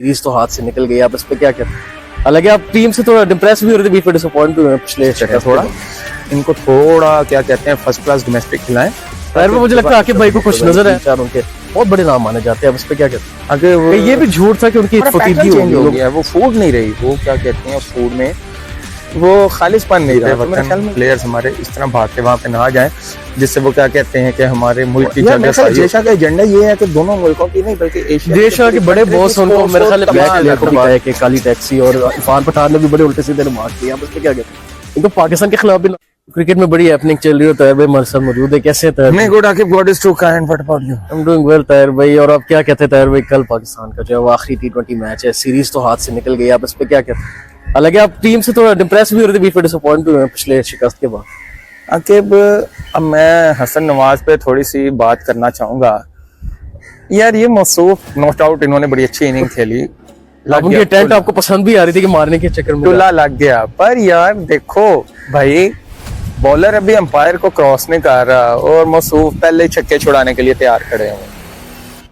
Series तो हाथ से निकल गई, आप इस पे क्या कहते हैं? हालांकि आप टीम से थोड़ा डिप्रेस भी हो रहे थे, बीच में डिसअपॉइंट भी हुए पिछले थोड़ा इनको थोड़ा क्या कहते हैं फर्स्ट क्लास डोमेस्टिक खिलाएं। खैर में मुझे लगता है आकिब भाई को कुछ नजर है, उनके बहुत बड़े नाम माने जाते हैं, अब इस पे क्या कहते हैं? आगे ये भी झूठ था कि उनकी फतीदगी हो गया, वो फूड नहीं रही, वो क्या कहते हैं फूड में वो खालिशपन नहीं रहा। मेरे ख्याल में प्लेयर्स हमारे इस तरह भाग के वहाँ पे ना जाएं जिससे वो क्या कहते हैं कि हमारे मुल्क की जगह का एजेंडा ये है कि दोनों मुल्कों की नहीं बल्कि एशिया के बड़े बॉस उनको मेरे ख्याल में कि काली टैक्सी और इरफान पठान ने भी बड़े उल्टे सीधे रिमार्क किए, आप इस पे क्या कहते हैं? इनको पाकिस्तान के खिलाफ भी क्रिकेट में बड़ी हैपनिंग चल रही है। ताहिर भाई हमारे साथ मौजूद है, कैसे हैं ताहिर? मैं good Aqib, god is too kind, what about you? I am doing well Tahir भाई। और आप क्या कहते हैं ताहिर भाई, कल पाकिस्तान का जो है वो आखिरी T20 मैच है, सीरीज तो हाथ से निकल गई, आप इस पे क्या कहते हैं? हालांकि आप टीम से थोड़ा डिप्रेस भी हो रहे थे, बीच में डिसअपॉइंट भी हुए पिछले शिकस्त के बाद। आकिब अब मैं हसन नवाज पे थोड़ी सी बात करना चाहूंगा यार। ये मौसूफ नॉट आउट, इन्होंने बड़ी अच्छी इनिंग खेली, उनकी टेंट आपको पसंद भी आ रही थी कि मारने के चक्कर में टुल्ला लग गया। पर यार देखो भाई, बॉलर अभी अंपायर को क्रॉस नहीं कर रहा और मौसूफ पहले छक्के छुड़ाने के लिए तैयार खड़े हैं।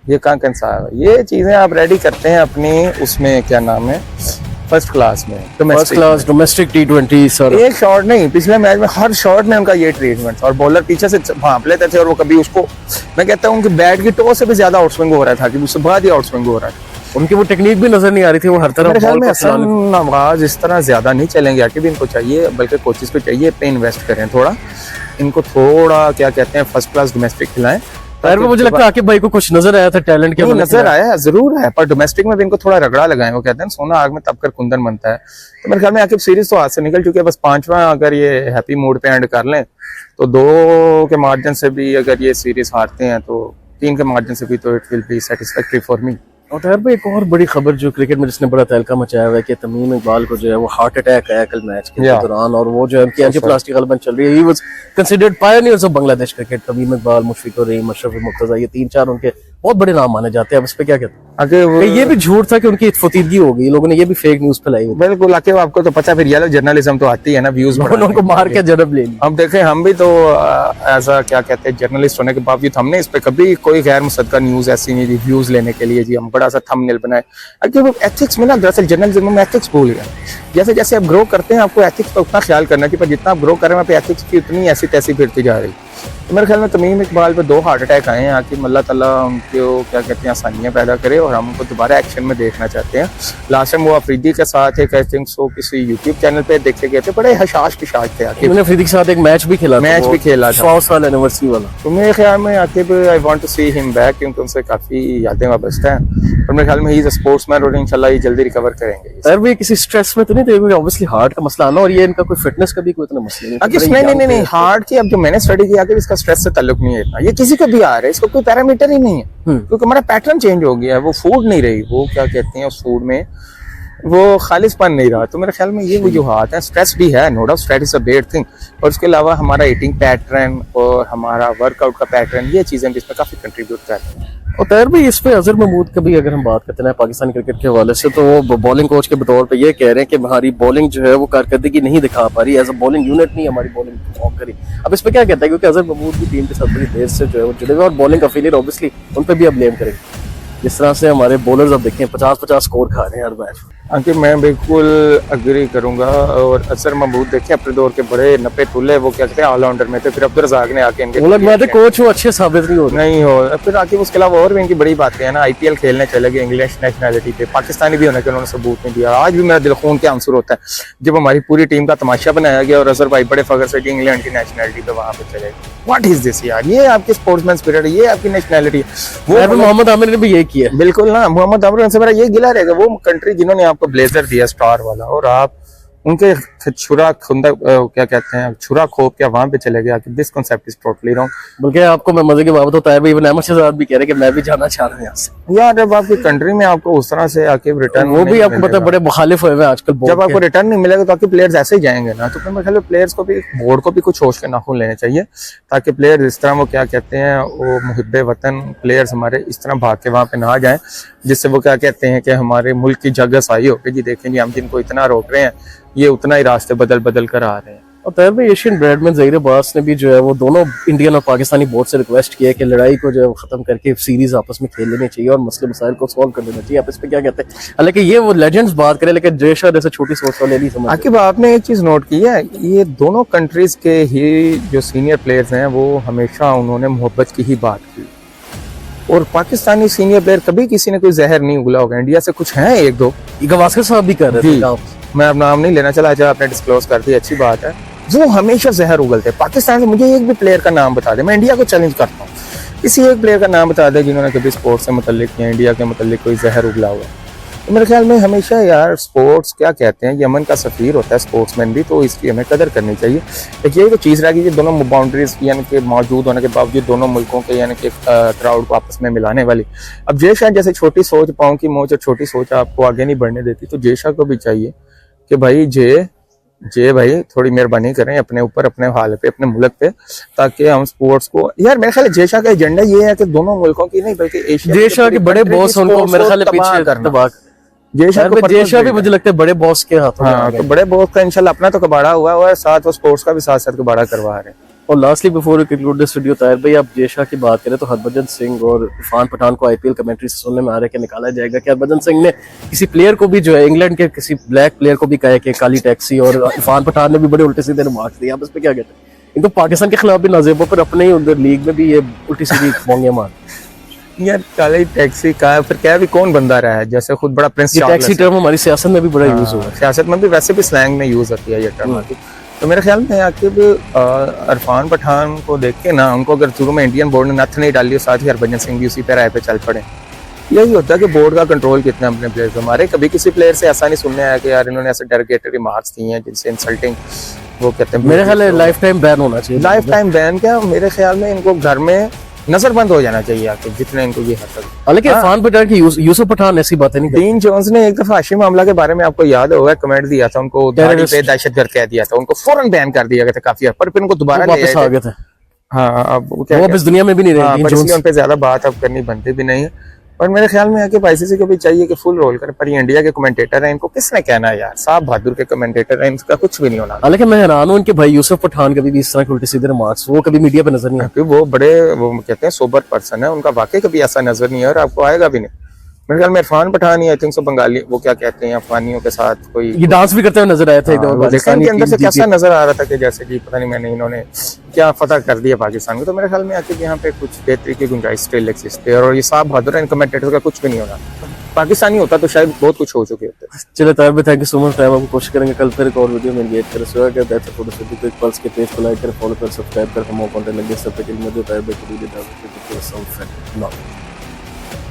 ये कहाँ कंसार है? ये चीजें आप रेडी करते हैं अपनी उसमें क्या नाम है फर्स्ट क्लास में, first class domestic T20 sir. एक शॉट नहीं, पिछले मैच में हर शॉट में उनका ये ट्रीटमेंट, और बॉलर पीछे से भांप लेते थे और वो कभी उसको, मैं कहता हूँ उनकी बैट की टो से भी ज्यादा आउटस्विंग हो रहा था कि उससे बहुत ही आउटस्विंग हो रहा था। उनकी वो टेक्निक भी नजर नहीं आ रही थी, वो हर तरफ बॉल में हसन नवाज इस तरह ज्यादा नहीं चलेंगे आके भी, इनको चाहिए बल्कि कोचेस को चाहिए पे इन्वेस्ट करें थोड़ा, इनको थोड़ा क्या कहते हैं फर्स्ट क्लास डोमेस्टिक खिलाएं। ताहिर मुझे लगता है आकिब भाई को कुछ नजर आया था टैलेंट के, नजर आया जरूर है, पर डोमेस्टिक में भी इनको थोड़ा रगड़ा लगाएं। वो कहते हैं सोना आग में तब कर कुंदन बनता है। तो मेरे ख्याल में आकिब सीरीज तो हाथ से निकल चुकी है, बस 5वां अगर ये हैप्पी मूड पे एंड कर लें तो 2 के मार्जिन से भी अगर ये सीरीज हारते हैं तो 3 के मार्जिन से भी, तो it will be satisfactory for me. और ताहिर भाई एक और बड़ी खबर जो क्रिकेट में जिसने बड़ा तहलका मचाया हुआ है कि तमीम इकबाल को जो है वो हार्ट अटैक आया कल मैच के दौरान, और वो जो है उनकी एंजियोप्लास्टी गलबन चल रही है। He was considered pioneers of Bangladesh cricket. Tamim Iqbal, Mushfiqur Rahim, Ashraf Murtaza, ये 3-4 उनके बहुत बड़े नाम माने जाते हैं, अब इस पे क्या कहते हैं? ये भी झूठ था कि उनकी फतीदगी हो गई, लोगों ने ये भी फेक न्यूज फैलाई हुई। बिल्कुल आकिब, आपको तो पता, फिर ये जर्नलिज्म तो आती है ना, व्यूज उनको मार के जन्म ले ली। अब देखें हम भी तो एज अ क्या कहते हैं जर्नलिस्ट होने के बावजूद हमने इस पे कभी कोई गैर मुसद्दका न्यूज ऐसी नहीं दी व्यूज लेने के लिए जी हम बड़ा सा थंबनेल बनाए। अगर एथिक्स में ना, दरअसल जर्नलिज्म में एथिक्स भूल गए। जैसे जैसे आप ग्रो करते हैं आपको एथिक्स पर उतना ख्याल करना चाहिए, पर जितना आप ग्रो कर रहे हैं वहाँ पे एथिक्स की उतनी ऐसी तैसी फिरती जा रही। तो मेरे ख्याल में तमीम इकबाल पे 2 हार्ट अटैक आए हैं। आकिब अल्लाह ताला उनको क्या कहते हैं आसानियाँ पैदा करे, और हम उनको दोबारा एक्शन में देखना चाहते हैं। लास्ट टाइम वो अफरीदी के साथ एक आई थिंक सो किसी यूट्यूब चैनल पे देखे गए थे, बड़े हशाश पिशाश थे आकिब। उन्होंने अफरीदी के साथ एक मैच भी खेला था 100 साल एनिवर्सरी वाला। तो मेरे ख्याल में Aqib I want to see him back, क्योंकि उनसे काफी यादें वाबस्ता हैं, और मेरे ख्याल में ही इज अ स्पोर्ट्समैन और इंशाल्लाह ये जल्दी रिकवर करेंगे। सर भी किसी स्ट्रेस में तो नहीं थे? ऑब्वियसली हार्ट का मसला आना, और ये इनका कोई फिटनेस का भी कोई इतना मसला नहीं हार्ट की, अब जो मैंने स्टडी किया कि इसका स्ट्रेस से ताल्लुक नहीं है इतना, ये किसी को भी आ रहा है, इसको कोई पैरामीटर ही नहीं है, क्योंकि हमारा पैटर्न चेंज हो गया है। वो फूड नहीं रही, वो क्या कहते हैं उस फूड में वो खालिशपन नहीं रहा। तो मेरे ख्याल में ये वजूहात है। स्ट्रेस भी है, no doubt stress is a bad thing, और उसके अलावा हमारा ईटिंग पैटर्न और हमारा वर्कआउट का पैटर्न, ये चीजें भी इसमें काफी कंट्रीब्यूट कर रही हैं। और ताहिर भाई इस पे अजहर महमूद का भी अगर हम बात करते हैं पाकिस्तानी क्रिकेट के हवाले से, तो वो बॉलिंग कोच के तौर पे ये कह रहे हैं कि हमारी बॉलिंग जो है वो कारकर्दगी नहीं दिखा पा रही, एज अ बॉलिंग यूनिट नहीं हमारी बॉलिंग परफॉर्म करी। अब इस पे क्या कहता है, क्योंकि अजहर महमूद की टीम के साथ बड़ी देर से जो है वो जुड़े हुए, और बॉलिंग का फेलियर ऑब्वियसली उन पर भी अब ब्लेम करेंगे। जिस तरह से हमारे बॉलर्स अब देखें 50-50 स्कोर खा रहे हैं हर मैच। आखिर मैं बिल्कुल अग्री करूंगा, और अजहर महमूद देखें अपने दौर के बड़े नपे तुले, वो क्या कहते हैं ऑलराउंडर में थे, फिर अब्दुल रज़ाक ने आके इनके कोच वो अच्छे साबित नहीं हो। फिर आके उसके अलावा और भी इनकी बड़ी बातें हैं ना, IPL खेलने चले गए इंग्लिश नेशनैलिटी पे, पाकिस्तानी भी होने के उन्होंने सबूत नहीं दिया। आज भी मेरा दिल खून के आंसू होता है जब हमारी पूरी टीम का तमाशा बनाया गया और अजहर भाई बड़े फख्र से इंग्लैंड की नेशनैलिटी पे वहां पे चले गए। व्हाट इज दिस यार, ये आपकी स्पोर्ट्समैन स्पिरिट है, ये आपकी नेशनैलिटी। वो मोहम्मद आमिर ने भी ये किया, बिल्कुल ना, मोहम्मद आमिर से मेरा ये गिला रहेगा, वो कंट्री जिन्होंने आपको ब्लेजर दिया स्टार वाला, और आप उनके छुरा खुंदा क्या कहते हैं छुरा खोप क्या वहां पे चले गए। This concept is totally wrong. बल्कि आपको मैं मजे की बात होता है भाई, अहमद शहजाद भी कह रहे हैं कि मैं भी जाना चाह रहा हूं यहाँ से। यार जब आपकी कंट्री में आपको उस तरह से आके रिटर्न, वो भी आपको पता है बड़े मुखालिफ हुए हैं आजकल, जब आपको रिटर्न नहीं मिलेगा तो आपके प्लेयर्स ऐसे ही जाएंगे ना। तो मेरे ख्याल में प्लेयर्स को भी, बोर्ड को भी कुछ होश के नाखून लेने चाहिए, ताकि प्लेयर इस तरह वो क्या कहते हैं वो मुहिब्बे वतन प्लेयर्स हमारे इस तरह भाग के वहां पे ना जाए, जिससे वो क्या कहते हैं कि हमारे मुल्क की जगह सही हो कि जी देखें जी हम जिनको इतना रोक रहे हैं ये उतना ही रास्ते बदल बदल कर आ रहे हैं। और तैयार भाई एशियन ब्रांडमैन ज़हीर अब्बास ने भी जो है वो दोनों इंडियन और पाकिस्तानी बोर्ड से रिक्वेस्ट किया है कि लड़ाई को जो है वो खत्म करके सीरीज आपस में खेल लेनी चाहिए और मसले मसाइल को सॉल्व कर लेना चाहिए। आप इस पे क्या कहते हैं? हालांकि ये वो लेजेंड्स बात करें, लेकिन जयशा जैसे छोटी सोच वाले नहीं समझ। आकिब आपने एक चीज नोट की है, ये दोनों कंट्रीज के ही जो सीनियर प्लेयर्स हैं वो हमेशा उन्होंने मोहब्बत की ही बात की, और पाकिस्तानी सीनियर प्लेयर कभी किसी ने कोई जहर नहीं उगला होगा। इंडिया से कुछ हैं एक दो, गवास्कर साहब भी कर रहे जी, थे। मैं अब नाम नहीं लेना चला, अच्छा आपने डिस्क्लोज कर दी, अच्छी बात है। वो हमेशा जहर उगलते। पाकिस्तान से मुझे एक भी प्लेयर का नाम बता दे, मैं इंडिया को चैलेंज करता हूँ, किसी एक प्लेयर का नाम बता दे जिन्होंने कभी स्पोर्ट्स से मुतल्लिक या इंडिया के मुतल्लिक कोई जहर उगला हुआ। तो मेरे ख्याल में हमेशा यार स्पोर्ट्स क्या कहते हैं, यमन का सफीर होता है स्पोर्ट्समैन भी, तो इसकी हमें कदर करनी चाहिए। एक यही तो चीज़ रह गई कि दोनों बाउंड्रीज यानी कि मौजूद होने के बावजूद दोनों मुल्कों के यानी कि क्राउड को आपस में मिलाने वाली। अब जयशा जैसे छोटी सोच, पाँव की मोच और छोटी सोच आपको आगे नहीं बढ़ने देती, तो जयशा को भी चाहिए कि भाई जे भाई थोड़ी मेहरबानी करें अपने ऊपर, अपने हाल पे, अपने मुल्क पे, ताकि हम स्पोर्ट्स को, यार मेरे ख्याल है जयशा का एजेंडा ये है कि दोनों मुल्कों की नहीं बल्कि एशिया जयशा के बड़े बॉस उनको मेरे ख्याल है पीछे तबाह। जयशा भी मुझे लगता है बड़े बॉस के हाथों में आ हाँ, गए। तो बड़े बॉस का इंशाल्लाह अपना तो कबाड़ा हुआ है और साथ वो स्पोर्ट्स का भी साथ साथ कबाड़ा करवा रहे हैं। और lastly before we conclude this video, Tahir भाई आप जयशा की बात करें तो हरभजन सिंह और इरफान पठान को आईपीएल कमेंट्री से सुनने में आ रहा है कि निकाला जाएगा कि हरभजन सिंह ने किसी प्लेयर को भी जो है इंग्लैंड के किसी ब्लैक प्लेयर को भी कहा कि काली टैक्सी, और इरफान पठान ने भी बड़े उल्टे सीधे रिमार्क्स दिए। आप इस पे क्या कहते हैं? इनको पाकिस्तान के खिलाफ भी नाजेबों पर अपने ही उधर लीग में भी ये उल्टी सीधी मोंगे मार। यार काली टैक्सी का फिर क्या भी कौन बंदा रहा है, जैसे खुद बड़ा प्रिंस ये टैक्सी टर्म हमारी सियासत में भी बड़ा यूज हुआ है। सियासत में भी वैसे भी स्लैंग में यूज होती है ये टर्म। तो मेरे ख्याल में आकिब इरफान पठान को देख के ना, उनको अगर शुरू में इंडियन बोर्ड ने नथ नहीं डाली, साथ ही हरभजन सिंह भी उसी पे राय पे चल पड़े। यही होता है कि बोर्ड का कंट्रोल कितना अपने प्लेयर। हमारे कभी किसी प्लेयर से ऐसा नहीं सुनने आया कि यार इन्होंने ऐसे डेरोगेटरी रिमार्क्स दिए हैं जिनसे इंसल्टिंग, वो कहते हैं मेरे ख्याल है लाइफ टाइम बैन होना चाहिए। लाइफ टाइम बैन क्या, मेरे ख्याल में इनको घर में नजरबंद हो जाना चाहिए आके, जितने इनको ये हद तक। हालांकि इरफान पठान की यूसुफ पठान ऐसी बातें नहीं करते। डीन जोन्स ने एक दफा हाशिम मामला के बारे में आपको याद होगा कमेंट दिया था, उनको दाढ़ी पे दहशतगर्द कह दिया था, उनको फौरन बैन कर दिया गया था काफी, पर फिर उनको दोबारा वापस आ गए थे। हाँ, अब वो अब इस दुनिया में भी नहीं रहे। इसलिए उन पे ज्यादा बात अब करनी बनती भी नहीं है। और मेरे ख्याल में है कि आईसीसी को भी चाहिए कि फुल रोल करे, पर ये इंडिया के कमेंटेटर हैं, इनको किसने कहना है यार, साहब बहादुर के कमेंटेटर हैं, इनका कुछ भी नहीं होना। हालांकि मैं हैरान हूं इनके भाई यूसुफ पठान कभी भी इस तरह के उल्टे सीधे रिमार्क्स वो कभी मीडिया पे नजर नहीं आते। वो बड़े, वो कहते हैं सोबर पर्सन है, उनका वाकई कभी ऐसा नजर नहीं है और आपको आएगा भी नहीं। मेरे ख्याल में इरफान पठान ही आई थिंक सो बंगाली, वो क्या कहते हैं, अफगानियों के साथ कोई ये डांस भी करते हुए नजर आया था एक दो पाकिस्तान के अंदर से कैसा नजर आ रहा था कि जैसे कि पता नहीं मैंने इन्होंने क्या फतह कर दिया पाकिस्तान को। तो मेरे ख्याल में आके यहाँ पे कुछ बेहतरी की गुंजाइश स्टिल एग्जिस्ट है, और ये साहब बहादुर है, इन कमेंटेटर का कुछ भी नहीं होना। पाकिस्तानी होता तो शायद बहुत कुछ हो चुके होते। चलो ताहिर भाई, thank you so much time, आपको कोशिश करेंगे कल फिर एक और वीडियो में एंगेज करें। सो अगर दैट्स फोटो से तो पल्स के पेज को लाइक करें, फॉलो करें, सब्सक्राइब करें, हम और कंटेंट लगे सब तक के लिए ताहिर भाई को वीडियो डाल के